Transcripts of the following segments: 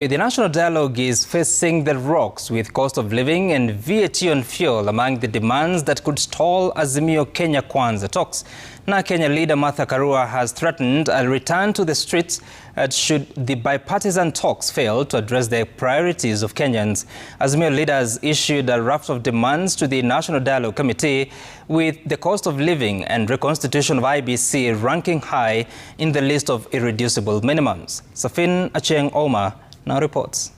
The national dialogue is facing the rocks with cost of living and VAT on fuel among the demands that could stall Azimio-Kenya Kwanza talks. NARC Kenya leader Martha Karua has threatened a return to the streets should the bipartisan talks fail to address the priorities of Kenyans. Azimio leaders issued a raft of demands to the National Dialogue Committee, with the cost of living and reconstitution of IEBC ranking high in the list of irreducible minimums. Safin Acheng-Oma now reports.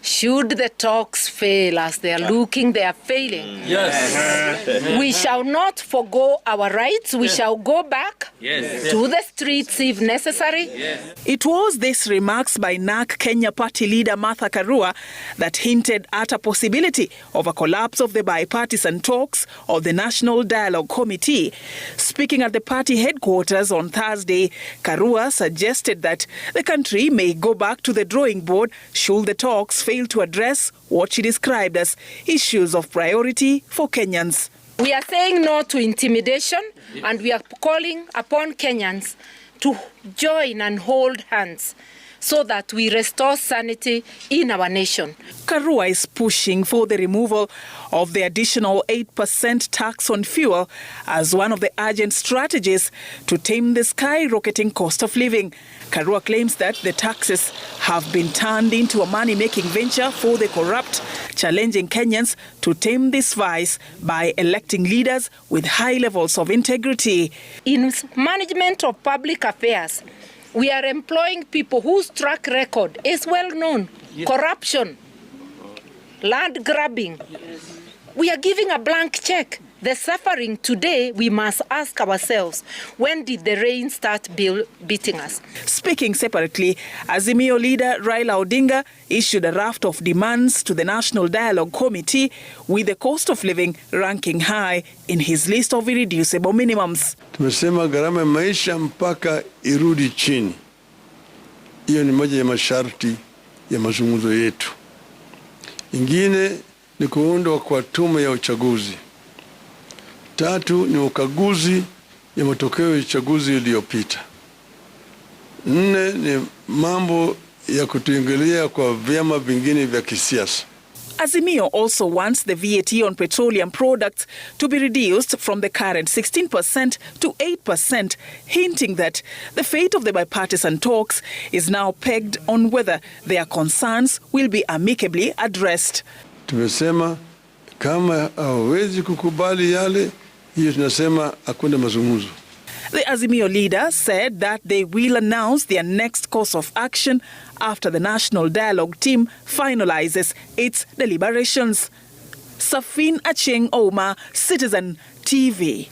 Should the talks fail, as they are looking, they are failing. Yes. We shall not forgo our rights. We shall go back to the streets if necessary. Yes. It was these remarks by NARC Kenya party leader Martha Karua that hinted at a possibility of a collapse of the bipartisan talks of the National Dialogue Committee. Speaking at the party headquarters on Thursday, Karua suggested that the country may go back to the drawing board should the talks fail to address what she described as issues of priority for Kenyans. We are saying no to intimidation, and we are calling upon Kenyans to join and hold hands so that we restore sanity in our nation. Karua is pushing for the removal of the additional 8% tax on fuel as one of the urgent strategies to tame the skyrocketing cost of living. Karua claims that the taxes have been turned into a money-making venture for the corrupt, challenging Kenyans to tame this vice by electing leaders with high levels of integrity. In management of public affairs, we are employing people whose track record is well known. Corruption, land grabbing. We are giving a blank check. The suffering today, we must ask ourselves, when did the rain start beating us? Speaking separately, Azimio leader Raila Odinga issued a raft of demands to the National Dialogue Committee, with the cost of living ranking high in his list of irreducible minimums. Tumesema gharama ya maisha mpaka irudi chini. Hiyo ni moja ya masharti ya mazungumzo yetu. Ingine ni kuundwa kwa tume ya uchaguzi. Tatu ni ukaguzi ya matokeo ya uchaguzi iliyopita. Nne ni mambo ya kutuingilia kwa vyama vingine vya kisiasa. Azimio also wants the VAT on petroleum products to be reduced from the current 16% to 8%, hinting that the fate of the bipartisan talks is now pegged on whether their concerns will be amicably addressed. Tumesema kama hawezi kukubali yale, hiyo tunasema hakuna mazungumzo. The Azimio leader said that they will announce their next course of action after the National Dialogue team finalizes its deliberations. Safin Acheng-Oma, Citizen TV.